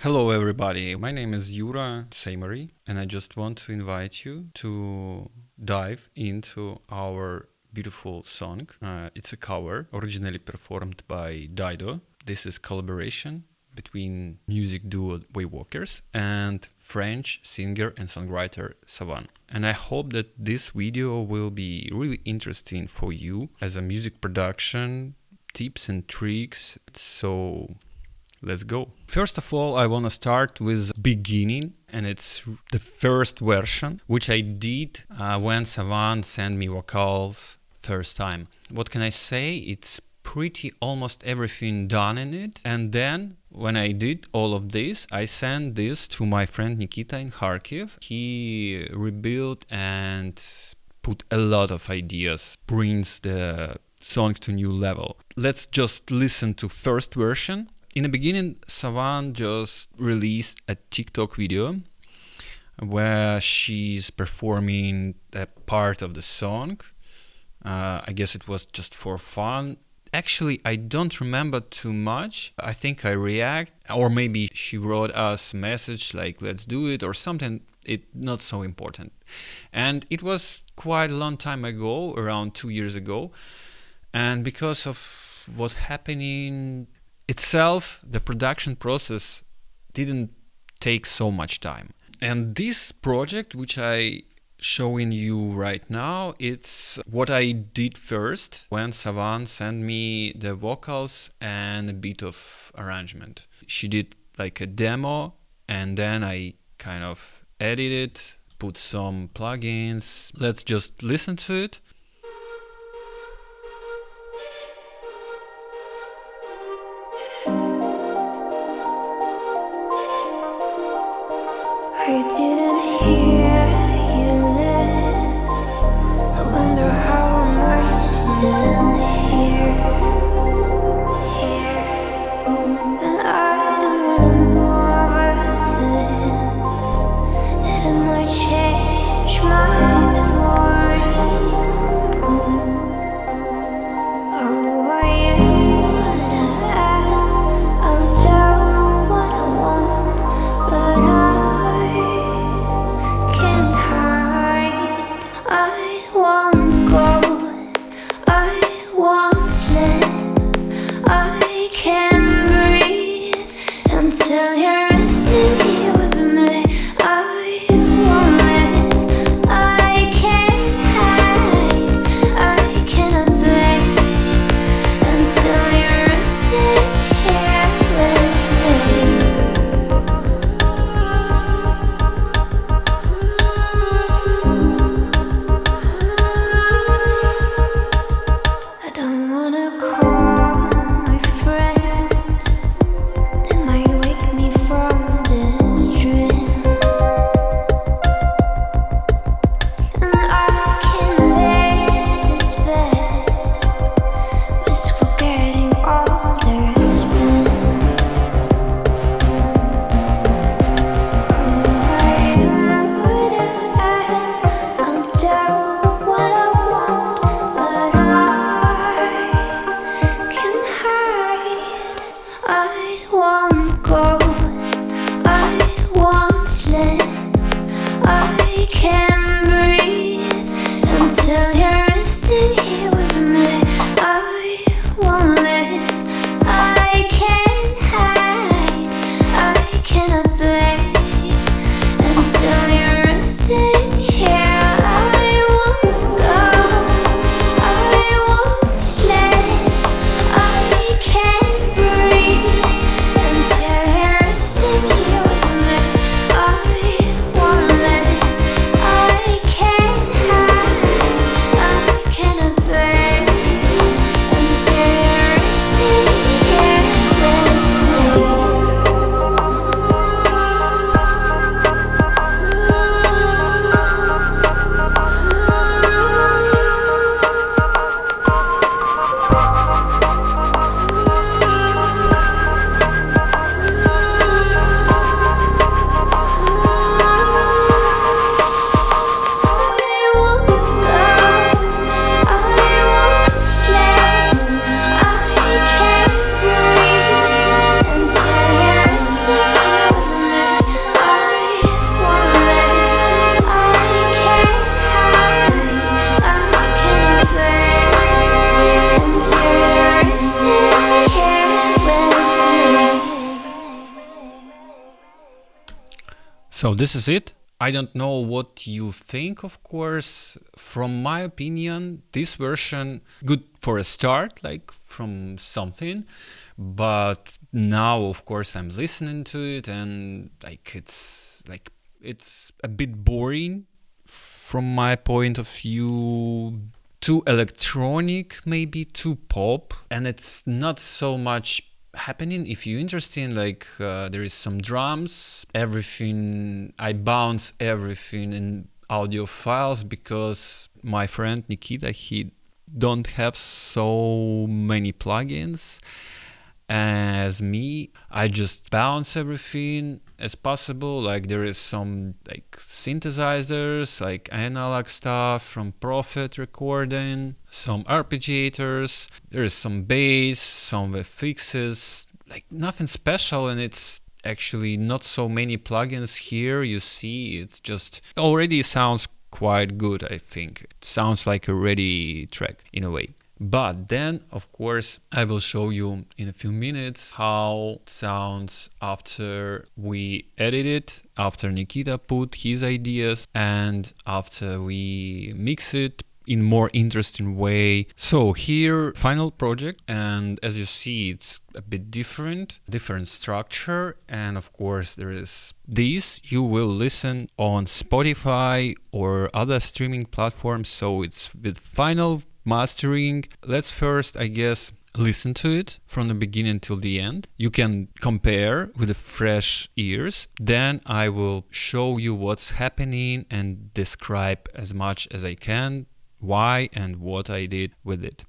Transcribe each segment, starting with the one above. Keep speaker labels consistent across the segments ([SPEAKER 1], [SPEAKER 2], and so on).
[SPEAKER 1] Hello everybody, my name is Yura Seymouri and I just want to invite you to dive into our beautiful song. It's a cover originally performed by Dido. This is collaboration between music duo Wavewalkrs and French singer and songwriter Sauvane. And I hope that this video will be really interesting for you as a music production, tips and tricks. So let's go. First of all, I want to start with beginning, and it's the first version, which I did when Sauvane sent me vocals first time. What can I say? It's pretty almost everything done in it. And then when I did all of this, I sent this to my friend Nikita in Kharkiv. He rebuilt and put a lot of ideas, brings the song to new level. Let's just listen to first version. In the beginning, Sauvane just released a TikTok video where she's performing a part of the song. I guess it was just for fun. Actually, I don't remember too much. I think I react, or maybe she wrote us a message like, let's do it or something. It's not so important. And it was quite a long time ago, around 2 years ago. And because of what happening itself, the production process didn't take so much time. And this project, which I showing you right now, it's what I did first when Sauvane sent me the vocals and a bit of arrangement. She did like a demo, and then I kind of edited, put some plugins. Let's just listen to it.
[SPEAKER 2] I didn't hear you live. I wonder how I'm still here. And I don't wanna bother that it might change my memory. Oh, I I'll do what I want, but can't hide. I won't go, I won't sleep, I can't breathe until you're resting here with me. I won't live, I can't hide, I cannot breathe until you're resting here with me. I don't wanna call my friends, they might wake me from this dream. And I can't leave this bed, risk forgetting all that's been. I'll do what I want, but I can't hide. I won't go, I won't sleep, I can't breathe until you're resting here with me. I won't live, I can't hide, I cannot breathe until you're resting here. I won't go, I won't sleep, I can't breathe until you're resting here with me. I won't live, I can't hide, I cannot breathe until you're resting here with me.
[SPEAKER 1] So this is it. I don't know what you think, of course. From my opinion, this version good for a start, like from something. But now, of course, I'm listening to it and it's a bit boring from my point of view. Too electronic, maybe too pop, and it's not so much happening. If you're interested, like there is some drums, everything. I bounce everything in audio files because my friend Nikita, he don't have so many plugins as me. I just bounce everything as possible. Like there is some like synthesizers, like analog stuff from Prophet recording, some arpeggiators, there is some bass, some fixes, like nothing special, and it's actually not so many plugins here. You see, it's just already sounds quite good. I think it sounds like a ready track in a way. But then, of course, I will show you in a few minutes how it sounds after we edit it, after Nikita put his ideas, and after we mix it in more interesting way. So here, final project, and as you see, it's a bit different structure, and of course there is this. You will listen on Spotify or other streaming platforms, so it's with final mastering. Let's first, I guess, listen to it from the beginning till the end. You can compare with the fresh ears. Then I will show you what's happening and describe as much as I can why and what I did with it.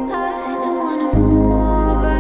[SPEAKER 2] I don't wanna move.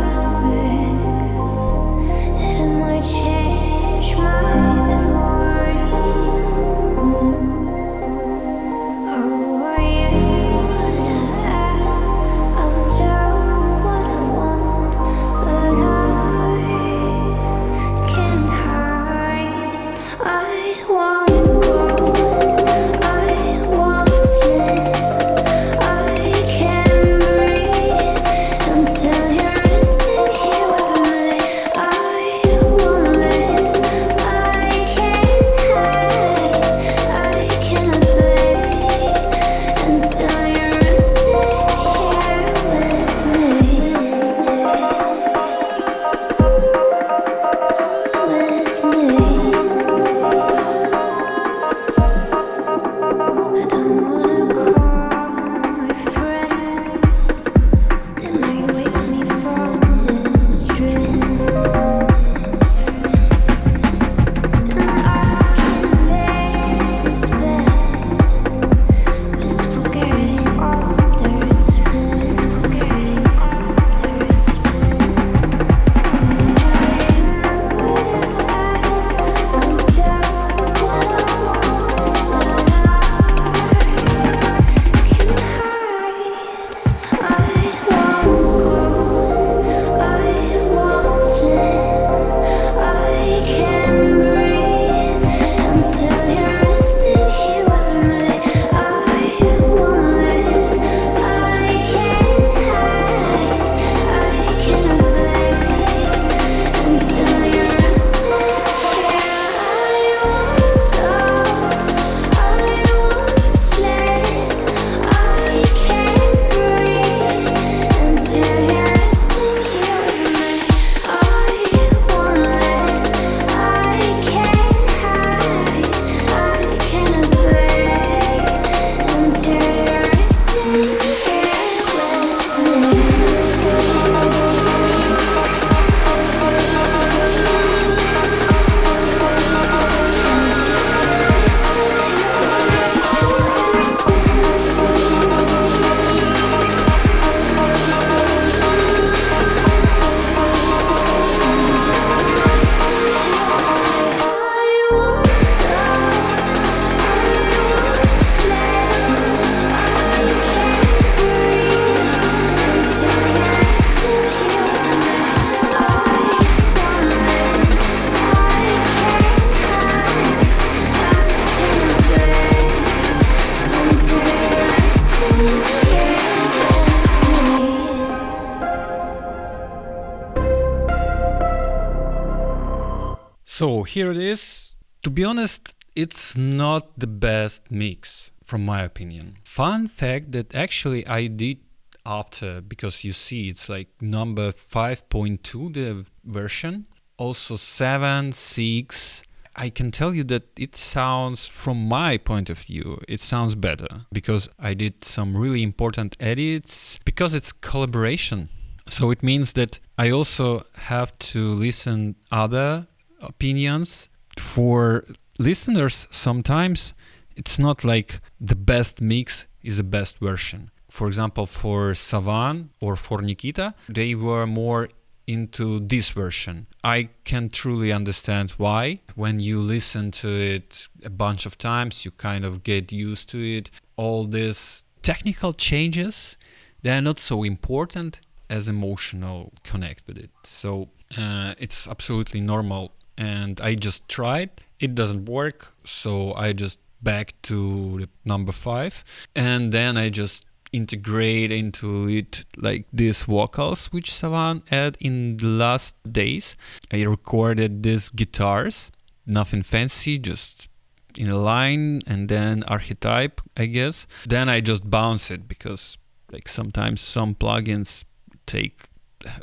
[SPEAKER 1] So here it is. To be honest, it's not the best mix from my opinion. Fun fact that actually I did after, because you see it's like number 5.2 the version, also 7, 6. I can tell you that it sounds, from my point of view, it sounds better because I did some really important edits, because it's collaboration. So it means that I also have to listen other opinions. For listeners, sometimes it's not like the best mix is the best version. For example, for Sauvane or for Nikita, they were more into this version. I can truly understand why. When you listen to it a bunch of times, you kind of get used to it. All these technical changes, they are not so important as emotional connect with it. So it's absolutely normal. And I just tried. It doesn't work. So I just back to the number 5. And then I just integrate into it like these vocals which Sauvane had in the last days. I recorded these guitars, nothing fancy, just in a line and then archetype, I guess. Then I just bounce it because like sometimes some plugins take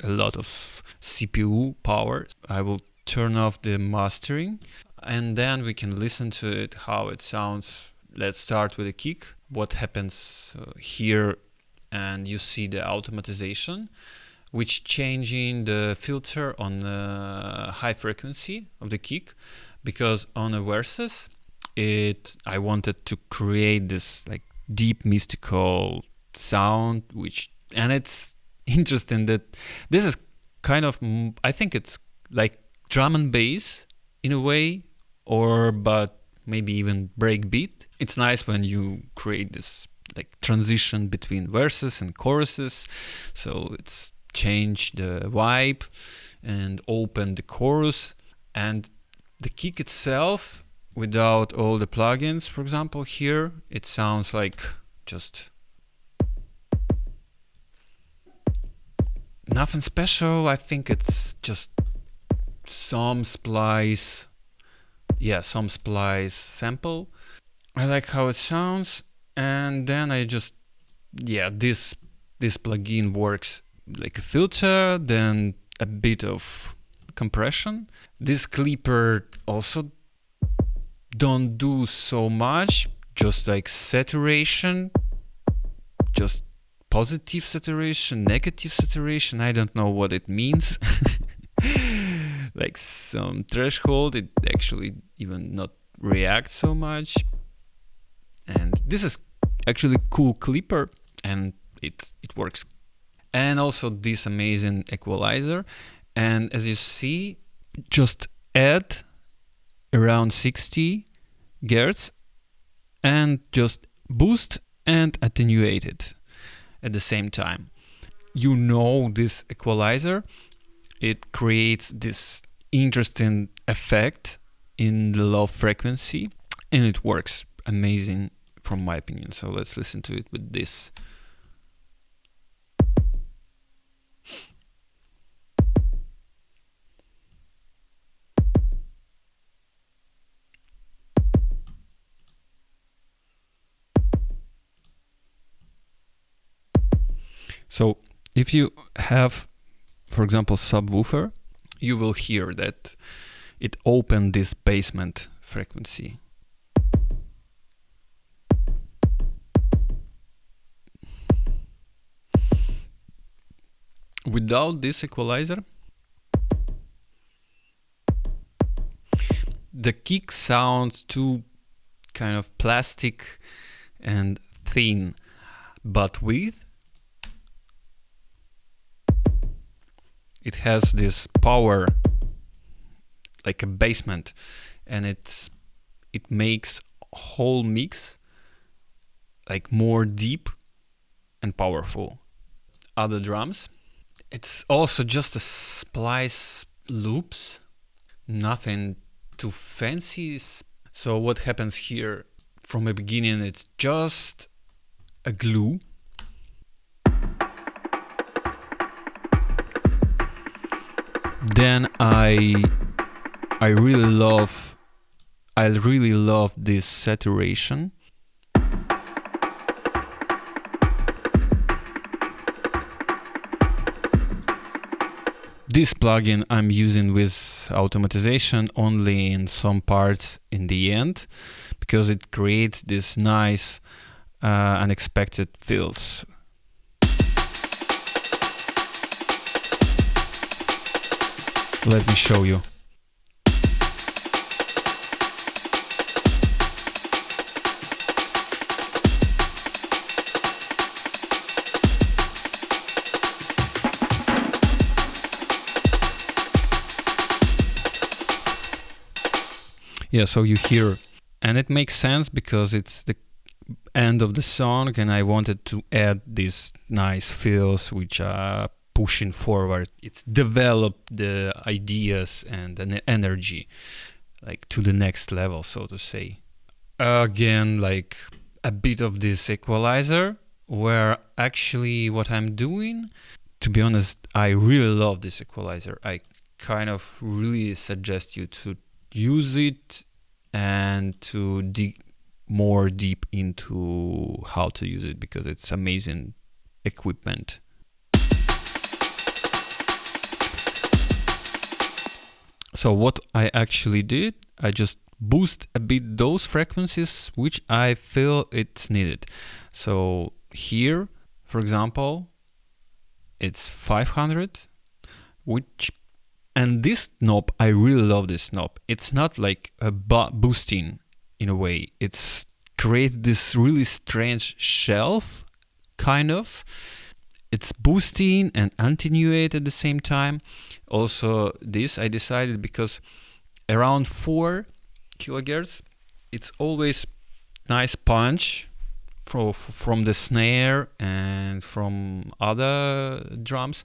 [SPEAKER 1] a lot of CPU power. I will turn off the mastering and then we can listen to it, how it sounds. Let's start with a kick. What happens here, and you see the automatization, which changing the filter on the high frequency of the kick, because on the verses, I wanted to create this like deep mystical sound, and it's interesting that this is kind of, I think it's like drum and bass in a way, but maybe even breakbeat. It's nice when you create this like transition between verses and choruses. So it's change the vibe and open the chorus. And the kick itself, without all the plugins, for example, here, it sounds like just nothing special. I think it's just some splice sample. I like how it sounds, and then I just, this plugin works like a filter, then a bit of compression. This clipper also don't do so much, just like saturation, just positive saturation, negative saturation, I don't know what it means. Like some threshold, it actually even not react so much. And this is actually cool clipper, and it works. And also this amazing equalizer. And as you see, just add around 60 Hz and just boost and attenuate it at the same time. You know, this equalizer, it creates this interesting effect in the low frequency, and it works amazing from my opinion. So let's listen to it with this. So if you have, for example, subwoofer, you will hear that it opened this basement frequency. Without this equalizer, the kick sounds too kind of plastic and thin, but with it has this power like a basement, and it makes whole mix like more deep and powerful. Other drums, it's also just a splice loops, nothing too fancy. So what happens here from the beginning, it's just a glue. Then I I really love this saturation. This plugin I'm using with automatization only in some parts in the end, because it creates this nice unexpected fills. Let me show you. Yeah, so you hear, and it makes sense because it's the end of the song and I wanted to add these nice fills which are pushing forward. It's developed the ideas and the energy like to the next level, so to say. Again, like a bit of this equalizer, where actually what I'm doing, to be honest, I really love this equalizer. I kind of really suggest you to use it and to dig more deep into how to use it, because it's amazing equipment. So what I actually did, I just boost a bit those frequencies which I feel it's needed. So here, for example, it's 500, and this knob, I really love this knob. It's not like a boosting in a way. It's creates this really strange shelf, kind of. It's boosting and attenuate at the same time. Also, this I decided because around 4 kilohertz, it's always nice punch from the snare and from other drums,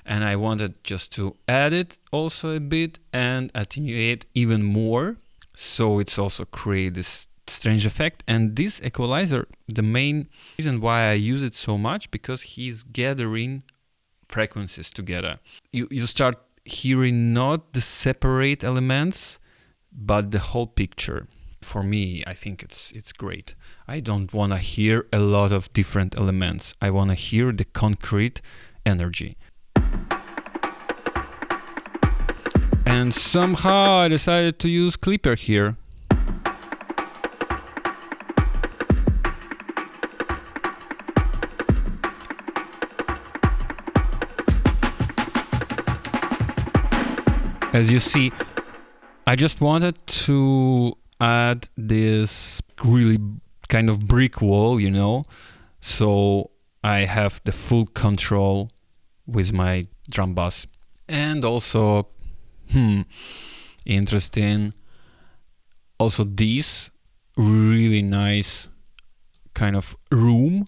[SPEAKER 1] and I wanted just to add it also a bit and attenuate even more, so it's also create this strange effect. And this equalizer, the main reason why I use it so much, because he's gathering frequencies together. You start hearing not the separate elements but the whole picture. For me, I think it's great. I don't want to hear a lot of different elements. I want to hear the concrete energy. And somehow I decided to use Clipper here. As you see, I just wanted to add this really kind of brick wall, you know, so I have the full control with my drum bass. And also, interesting, also this really nice kind of room.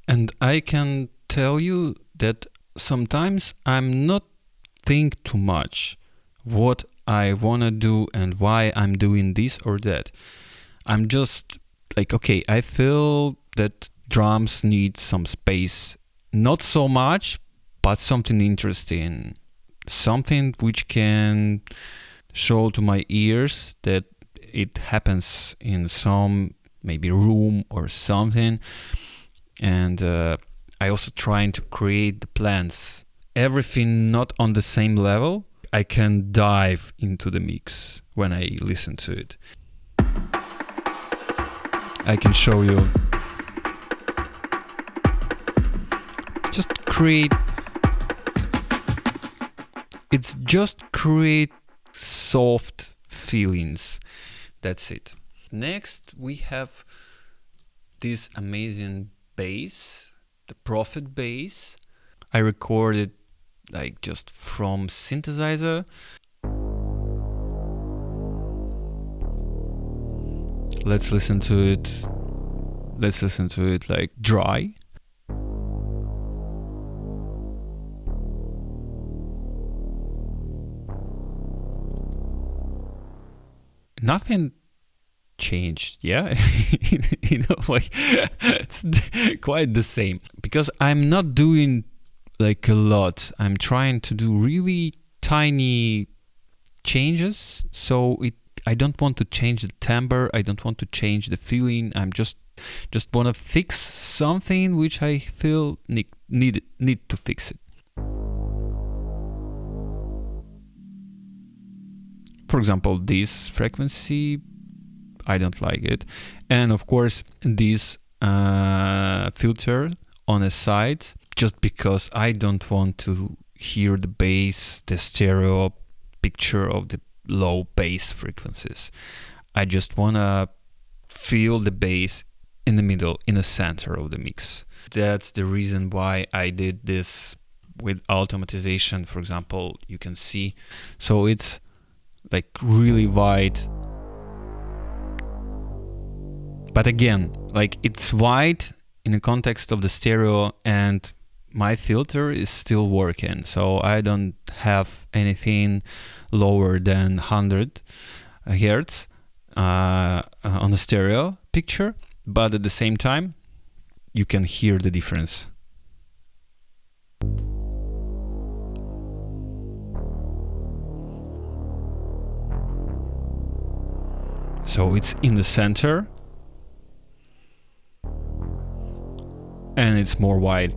[SPEAKER 1] And I can tell you that sometimes I'm not think too much what I wanna do and why I'm doing this or that. I'm just like, okay, I feel that drums need some space. Not so much, but something interesting. Something which can show to my ears that it happens in some maybe room or something. And I also trying to create the plans. Everything not on the same level. I can dive into the mix when I listen to it. I can show you. Just create. It's just create soft feelings. That's it. Next we have this amazing bass, the Prophet bass. I recorded like just from synthesizer. Let's listen to it. Let's listen to it like dry. Nothing changed, yeah. Like it's quite the same, because I'm not doing like a lot. I'm trying to do really tiny changes, so I don't want to change the timbre, I don't want to change the feeling. I'm just want to fix something which I feel need to fix it. For example, this frequency, I don't like it. And of course, this filter on the side, just because I don't want to hear the bass, the stereo picture of the low bass frequencies. I just want to feel the bass in the middle, in the center of the mix. That's the reason why I did this with automatization. For example, you can see, so it's like really wide, but again, like it's wide in the context of the stereo, and my filter is still working, so I don't have anything lower than 100 hertz on the stereo picture, but at the same time you can hear the difference. So it's in the center and it's more wide.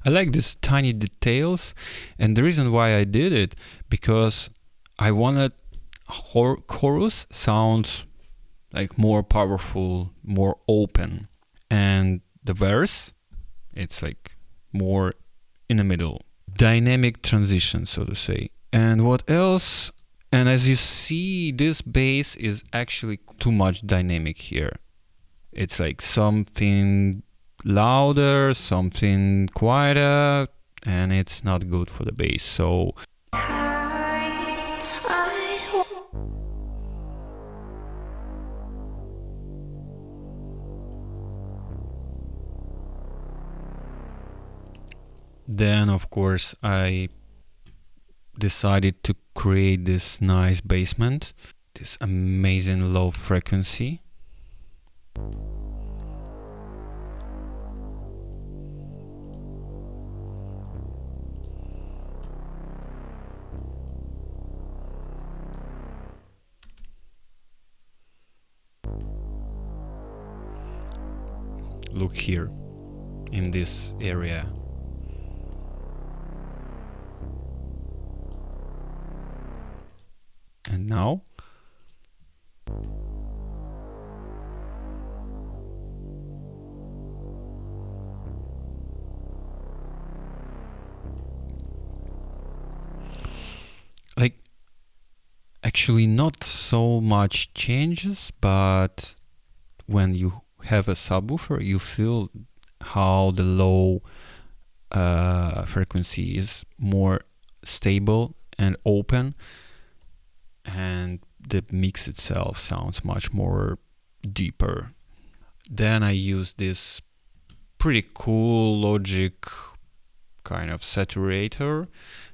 [SPEAKER 1] I like these tiny details, and the reason why I did it, because I wanted chorus sounds like more powerful, more open, and the verse, it's like more in the middle. Dynamic transition, so to say. And what else? And as you see, this bass is actually too much dynamic here. It's like something louder, something quieter, and it's not good for the bass. So then, of course, I decided to create this nice basement, this amazing low frequency. Look here in this area. And now like actually not so much changes, but when you have a subwoofer, you feel how the low frequency is more stable and open, and the mix itself sounds much more deeper. Then I use this pretty cool Logic kind of saturator,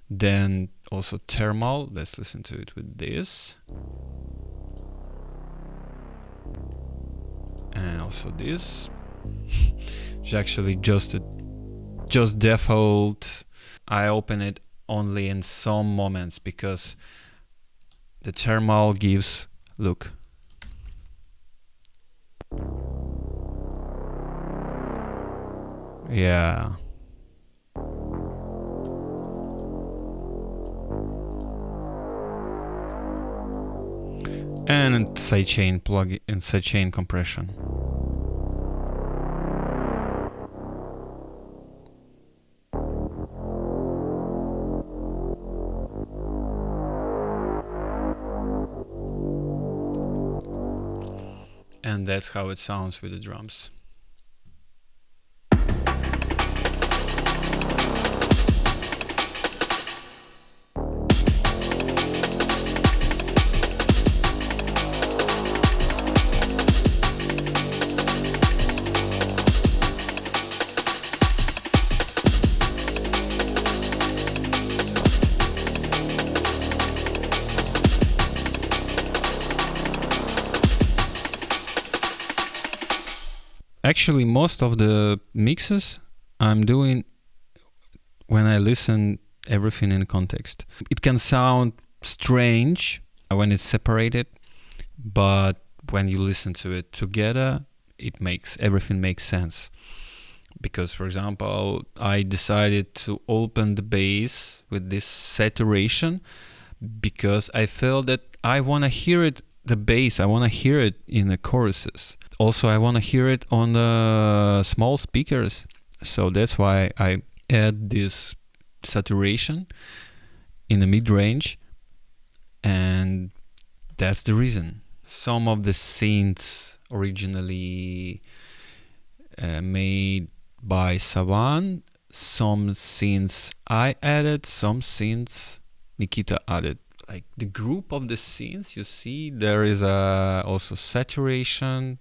[SPEAKER 1] then also thermal. Let's listen to it with this, and also this, which actually just default. I open it only in some moments because the thermal gives, look. Yeah. And sidechain plug and sidechain compression. And that's how it sounds with the drums. Actually, most of the mixes I'm doing when I listen everything in context. It can sound strange when it's separated, but when you listen to it together, everything makes sense. Because, for example, I decided to open the bass with this saturation because I felt that I want to hear it, the bass, I want to hear it in the choruses. Also, I want to hear it on the small speakers. So that's why I add this saturation in the mid-range, and that's the reason. Some of the synths originally made by Sauvane, some synths I added, some synths Nikita added. Like the group of the synths, you see there is also saturation,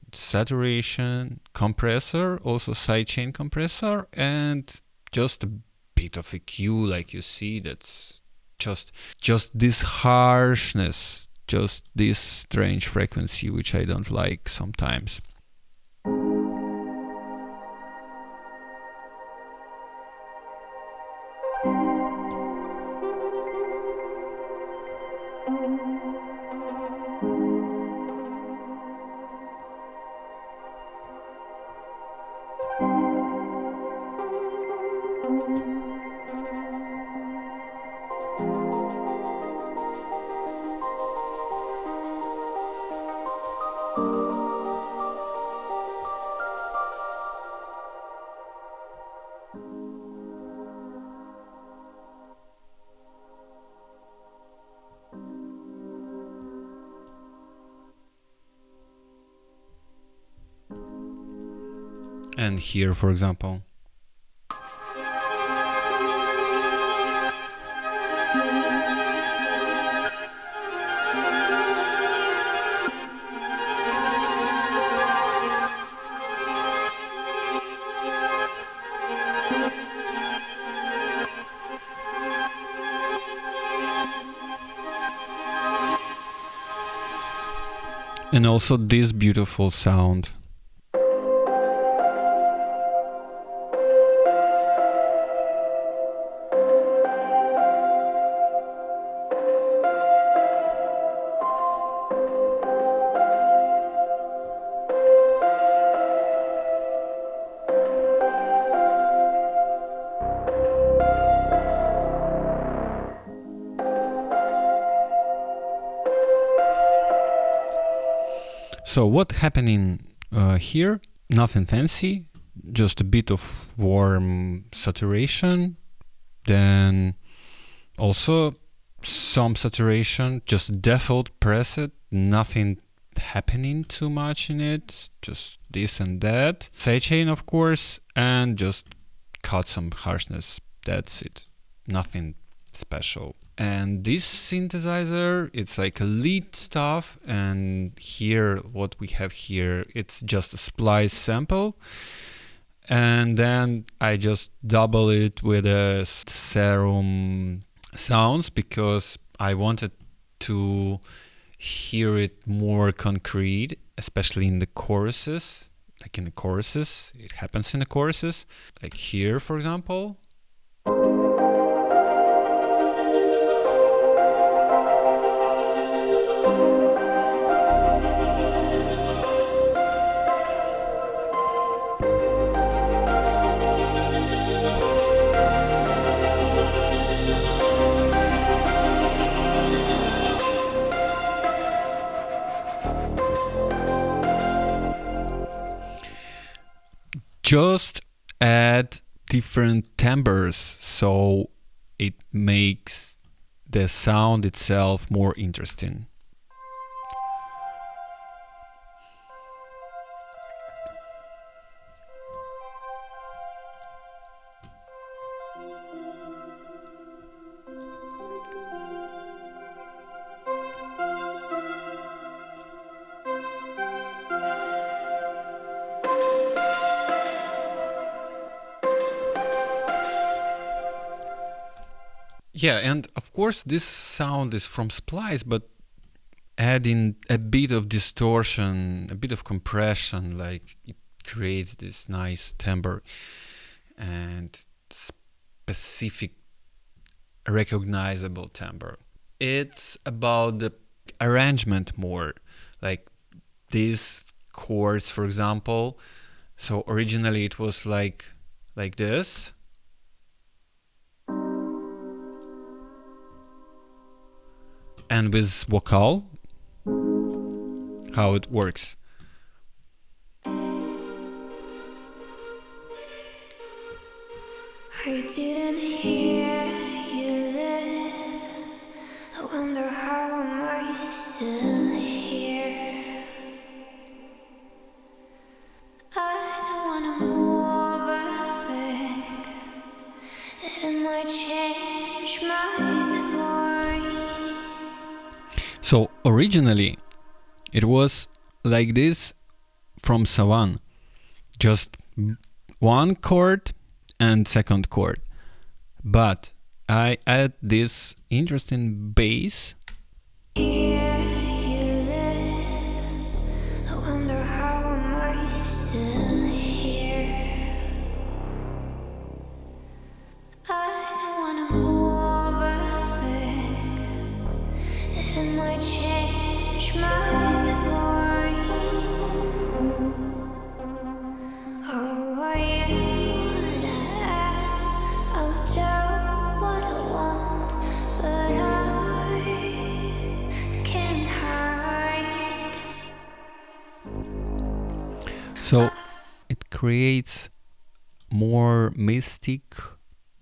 [SPEAKER 1] compressor, also sidechain compressor, and just a bit of EQ, like you see. That's just this harshness, just this strange frequency, which I don't like sometimes. And here, for example. And also this beautiful sound. So what happening here? Nothing fancy, just a bit of warm saturation, then also some saturation, just default preset, nothing happening too much in it, just this and that. Sidechain, of course, and just cut some harshness. That's it, nothing special. And this synthesizer, it's like a lead stuff, and here, what we have here, it's just a splice sample, and then I just double it with a serum sounds because I wanted to hear it more concrete, especially in the choruses. Like in the choruses, it happens in the choruses, like here, for example. Just add different timbres so it makes the sound itself more interesting. Yeah, and of course this sound is from Splice, but adding a bit of distortion, a bit of compression, like it creates this nice timbre and specific recognizable timbre. It's about the arrangement more, like these chords, for example. So originally it was like this, and with vocal, how it works.
[SPEAKER 2] I didn't hear you live. I wonder how am I still here. I don't wanna move a thing, that it might change my memory.
[SPEAKER 1] So originally it was like this from Sauvane, just one chord and second chord, but I add this interesting bass.
[SPEAKER 2] Here you live. I wonder how am I still here. I don't wanna move a thing, that it might change my memory. Oh, I am what I am. I'll do what I want, but I can't hide.
[SPEAKER 1] So it creates more mystic,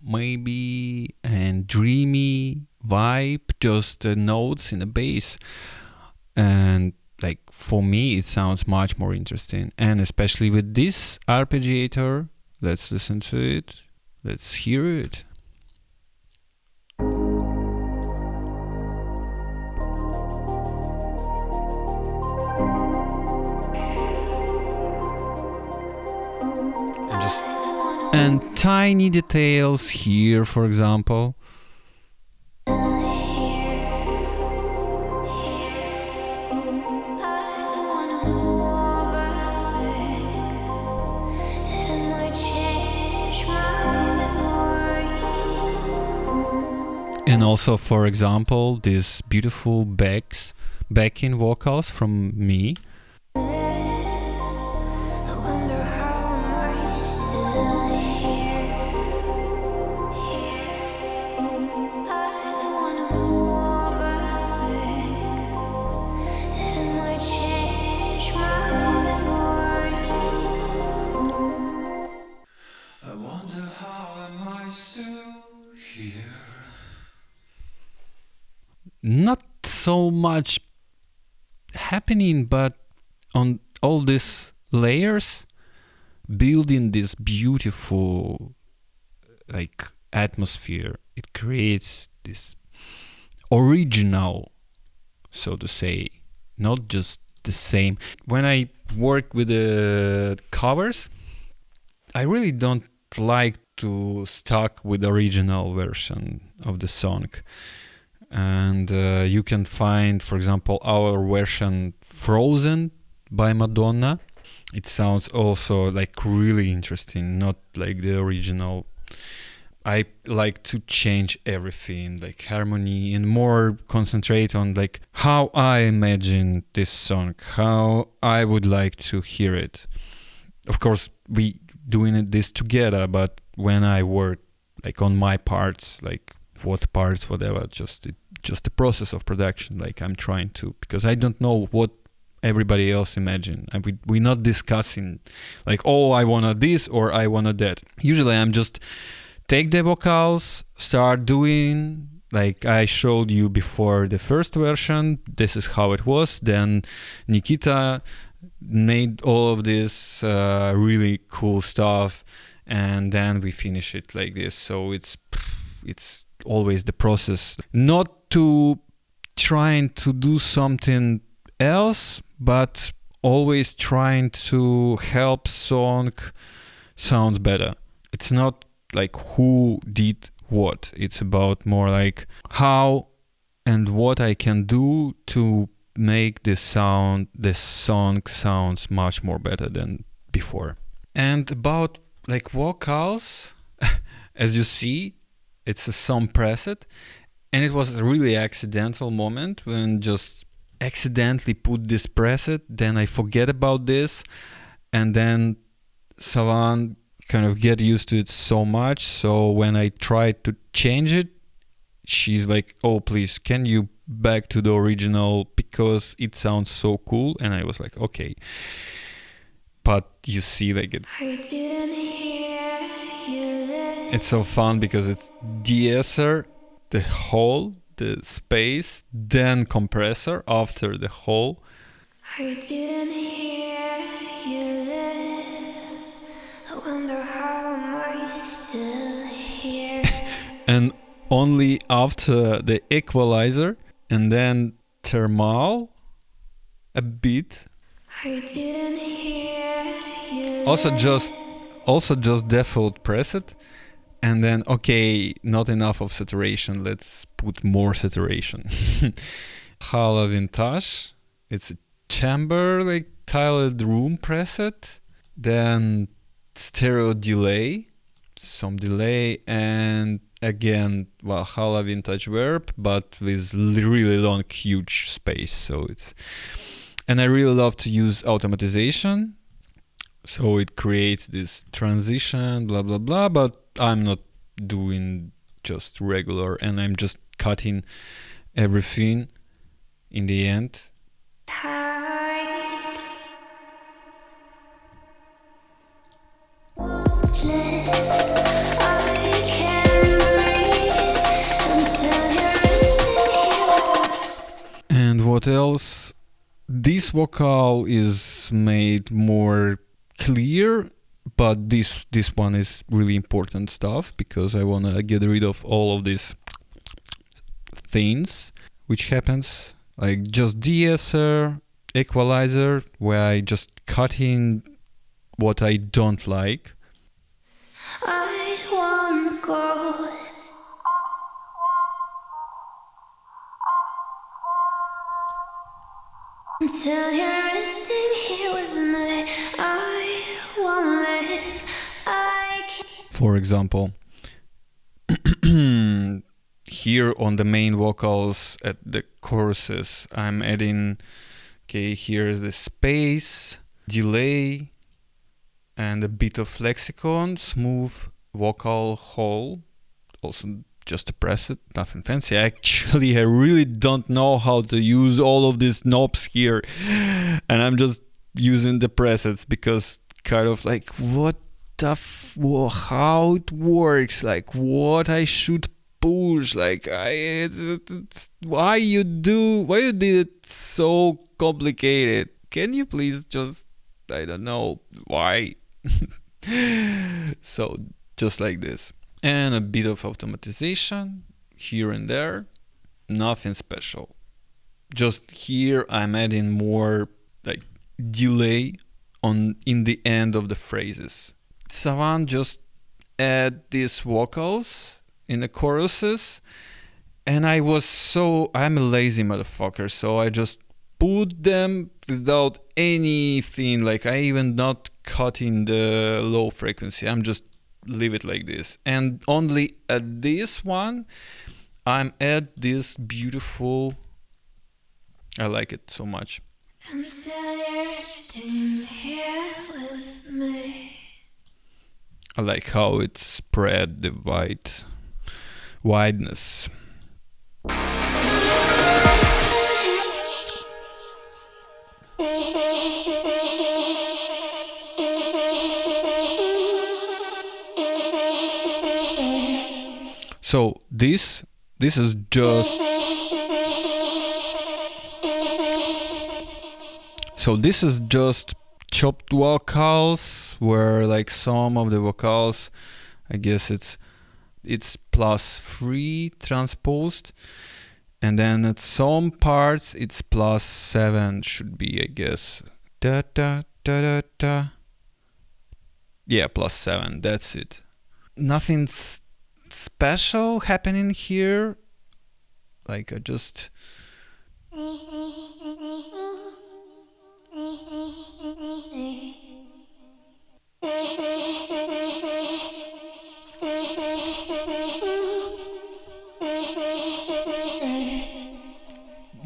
[SPEAKER 1] maybe, and dreamy vibe, just the notes in the bass. And like for me, it sounds much more interesting. And especially with this arpeggiator, let's listen to it. Let's hear it. And tiny details here, for example. And also, for example, these beautiful backing vocals from me. Not so much happening, but on all these layers, building this beautiful like atmosphere, it creates this original, so to say, not just the same. When I work with the covers, I really don't like to stuck with the original version of the song. And you can find, for example, our version Frozen by Madonna. It sounds also like really interesting, not like the original. I like to change everything, like harmony, and more concentrate on like how I imagine this song, how I would like to hear it. Of course, we doing this together, but when I work like on my parts, like what parts, whatever, just the process of production, like I'm trying to, because I don't know what everybody else imagine, and we're not discussing like, oh, I wanna this or I wanna that. Usually I'm just take the vocals, start doing like I showed you before the first version, this is how it was, then Nikita made all of this really cool stuff, and then we finish it like this. So it's always the process, not to trying to do something else, but always trying to help song sounds better. It's not like who did what, it's about more like how and what I can do to make this song sounds much more better than before. And about like vocals, as you see, it's a some preset, and it was a really accidental moment when just accidentally put this preset, then I forget about this, and then Sauvane kind of get used to it so much, so when I tried to change it, she's like, oh please, can you back to the original because it sounds so cool? And I was like, okay. But you see, like it's so fun because it's de-esser, the whole, the space, then compressor after the whole.
[SPEAKER 2] I didn't hear you live. I wonder how am I still here.
[SPEAKER 1] And only after the equalizer and then thermal a bit.
[SPEAKER 2] I didn't hear you
[SPEAKER 1] Also just default preset, and then okay, not enough of saturation, let's put more saturation. Valhalla Vintage, it's a chamber like tiled room preset, then stereo delay, some delay, and again Valhalla VintageVerb, but with really long huge space. So it's, and I really love to use automatization, so it creates this transition, blah blah blah, but I'm not doing just regular, and I'm just cutting everything in the end. And what else? This vocal is made more clear, but this one is really important stuff because I want to get rid of all of these things which happens, like just de-esser, equalizer, where I just cut in what I don't like.
[SPEAKER 2] I wanna go. Until you're resting here with me, I won't live. I can't.
[SPEAKER 1] For example, here on the main vocals at the choruses, I'm adding, okay, here's the space, delay, and a bit of lexicon, smooth vocal whole, also just to press it, nothing fancy. Actually, I really don't know how to use all of these knobs here, and I'm just using the presets because kind of like what the how it works, like what I should push, like why you did it so complicated? Can you please just, I don't know why. So just like this, and a bit of automatization here and there, nothing special. Just here I'm adding more like delay on in the end of the phrases. Sauvane just add these vocals in the choruses, and I'm a lazy motherfucker, so I just put them without anything, like I even not cutting the low frequency, I'm just leave it like this, and only at this one I'm add this beautiful, I like it so much.
[SPEAKER 2] Until you're resting here with me.
[SPEAKER 1] I like how it spread the wideness. So this is just, so this is just chopped vocals, where like some of the vocals, I guess it's +3 transposed, and then at some parts it's +7 should be, I guess. Da da da da da. Yeah, +7. That's it. Nothing special happening here. Like I just.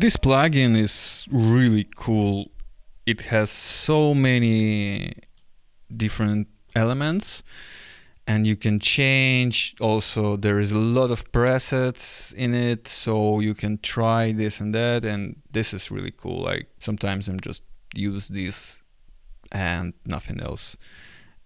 [SPEAKER 1] This plugin is really cool. It has so many different elements, and you can change. Also, there is a lot of presets in it, so you can try this and that, and this is really cool. Like sometimes I'm just use this and nothing else.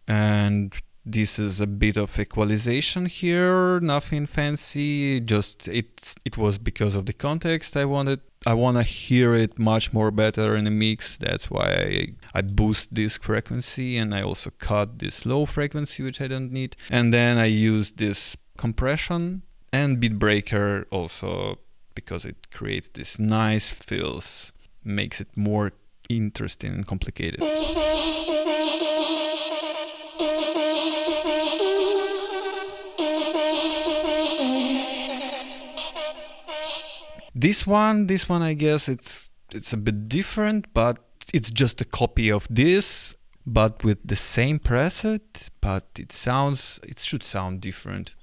[SPEAKER 1] And this is a bit of equalization here, nothing fancy, just it was because of the context. I wanna hear it much more better in the mix. That's why I boost this frequency, and I also cut this low frequency, which I don't need. And then I use this compression and beat breaker also because it creates this nice fills, makes it more interesting and complicated. This one, I guess it's a bit different, but it's just a copy of this, but with the same preset, but it should sound different.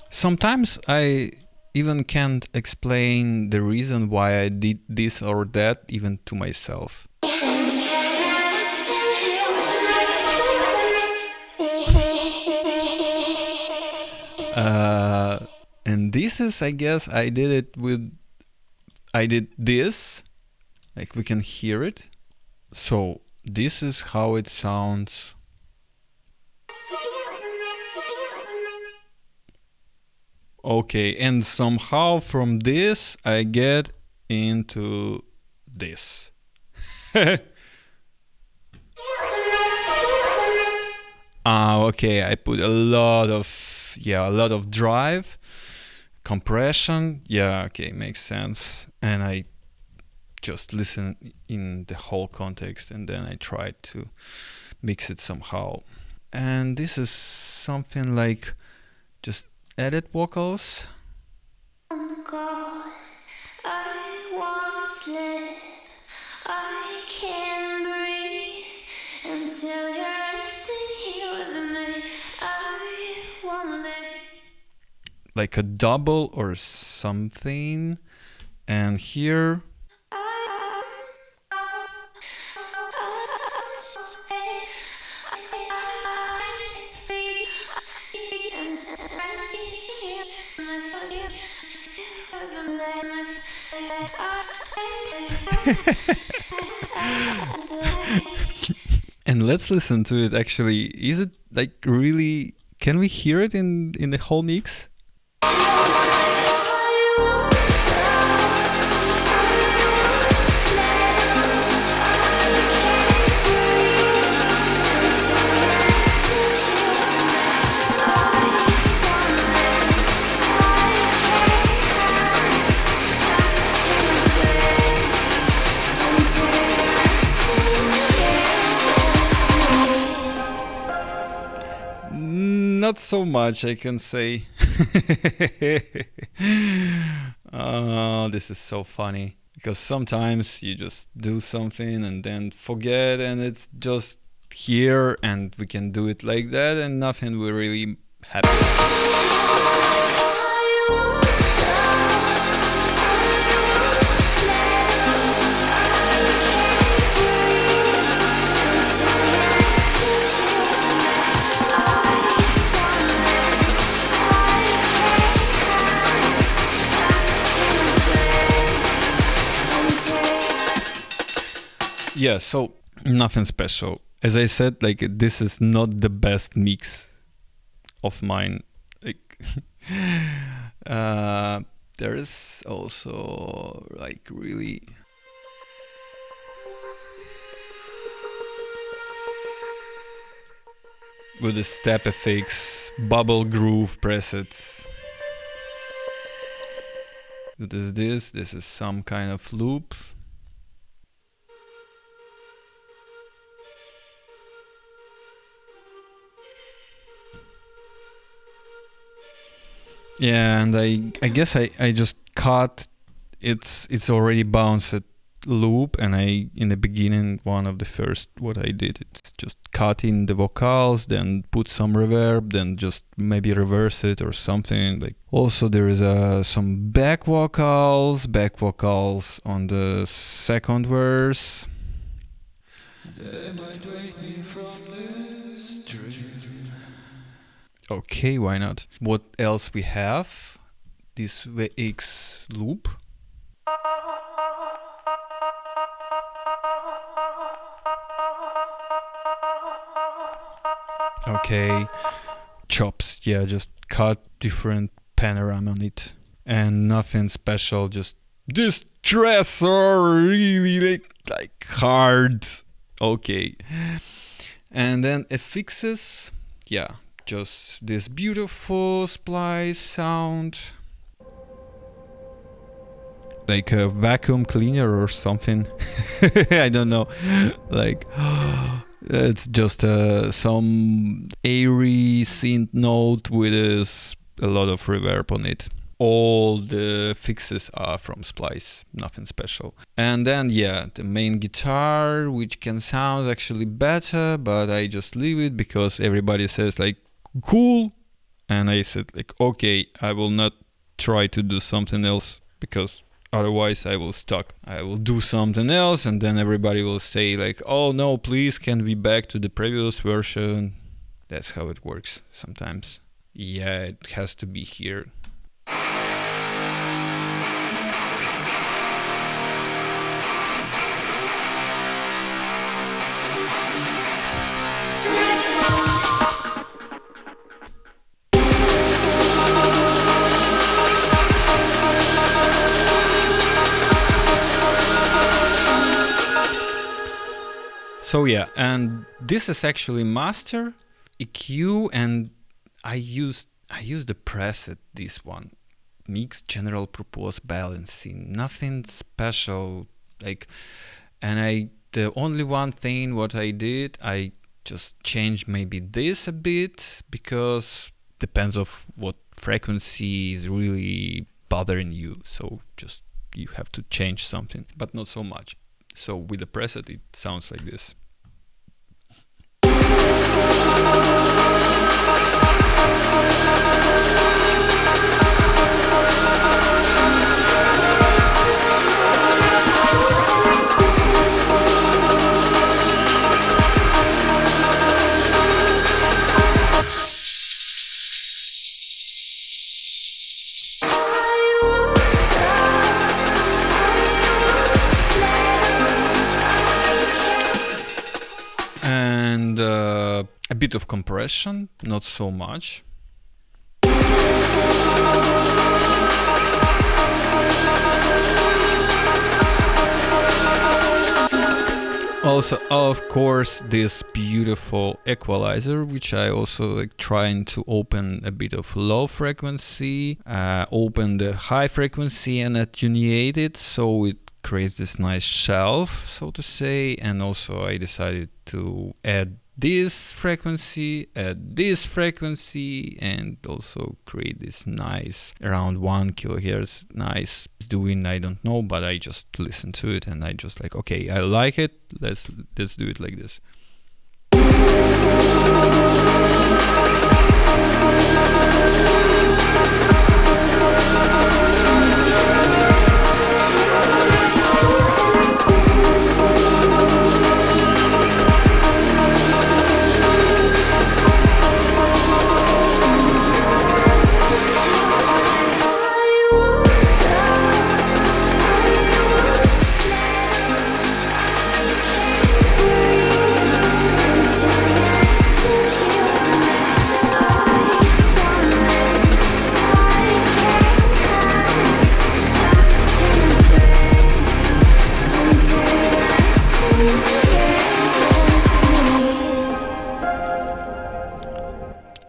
[SPEAKER 1] Sometimes I even can't explain the reason why I did this or that, even to myself. And this is, I guess, I did this, like we can hear it. So this is how it sounds. Okay, and somehow from this I get into this. Okay, I put a lot of drive, compression. Yeah, okay, makes sense. And I just listen in the whole context, and then I try to mix it somehow. And this is something like just edit vocals.
[SPEAKER 2] I won't slip. I can't breathe until you're sitting here with me. I won't let.
[SPEAKER 1] Like a double or something. And here. And let's listen to it actually. Is it like really, can we hear it in the whole mix? Not so much, I can say. Oh, this is so funny. Because sometimes you just do something and then forget, and it's just here, and we can do it like that, and nothing will really happen. Yeah, so nothing special. As I said, like this is not the best mix of mine. Like, there is also like really with the step effects, bubble groove presets. What is this? This is some kind of loop. Yeah, and I guess I just cut it's already bounced loop, and I in the beginning one of the first what I did, it's just cut in the vocals, then put some reverb, then just maybe reverse it or something. Like also there is some back vocals on the second verse. They might wake me from this dream. Okay, why not? What else we have? This VX loop. Okay, chops, yeah, just cut different panorama on it. And nothing special, just this stressor really like hard. Okay. And then affixes, yeah, just this beautiful splice sound. Like a vacuum cleaner or something. I don't know. Like it's just some airy synth note with a lot of reverb on it. All the fixes are from Splice, nothing special. And then yeah, the main guitar, which can sound actually better, but I just leave it because everybody says like cool, and I said like okay, I will not try to do something else because otherwise I will stuck. I will do something else and then everybody will say like, oh no, please can we back to the previous version. That's how it works sometimes. Yeah, it has to be here. So yeah, and this is actually master EQ, and I used the preset, this one, mix general purpose balancing, nothing special, like, and the only one thing what I did, I just changed maybe this a bit because depends of what frequency is really bothering you, so just you have to change something, but not so much. So with the preset it sounds like this. And a bit of compression, not so much. Also, of course, this beautiful equalizer, which I also like trying to open a bit of low frequency, open the high frequency and attenuate it, so it creates this nice shelf, so to say. And also I decided to add this frequency, and also create this nice around 1 kilohertz nice doing, I don't know, but I just listened to it and I just like, okay, I like it, let's do it like this.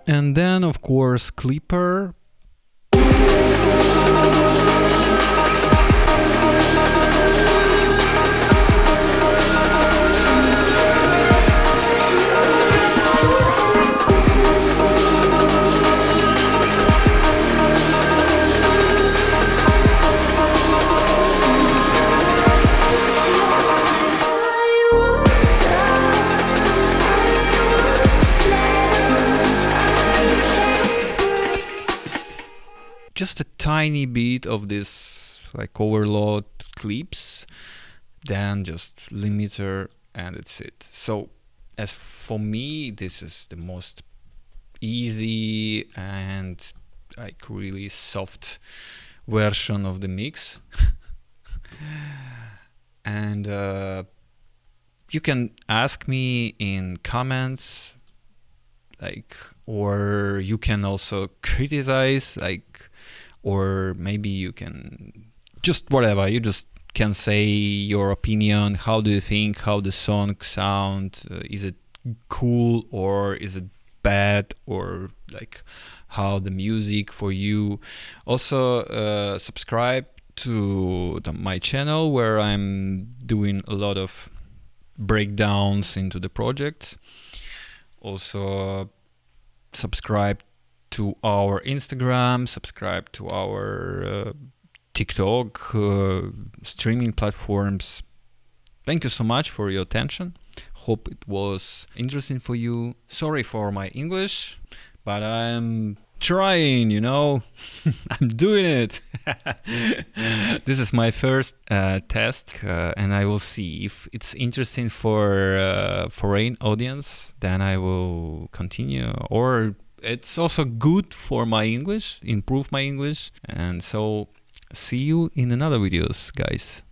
[SPEAKER 1] And then, of course, Clipper. just a tiny bit of this like overload clips, then just limiter, and that's it. So as for me, this is the most easy and like really soft version of the mix. And you can ask me in comments, like, or you can also criticize, like, or maybe you can just whatever, you just can say your opinion. How do you think how the song sound? Is it cool or is it bad, or like how the music for you? Also subscribe to my channel, where I'm doing a lot of breakdowns into the project. Also subscribe to our Instagram, subscribe to our TikTok, streaming platforms. Thank you so much for your attention. Hope it was interesting for you. Sorry for my English, but I'm trying, you know. I'm doing it. This is my first test, and I will see if it's interesting for foreign audience. Then I will continue, or it's also good for my English, improve my English. And so see you in another videos, guys.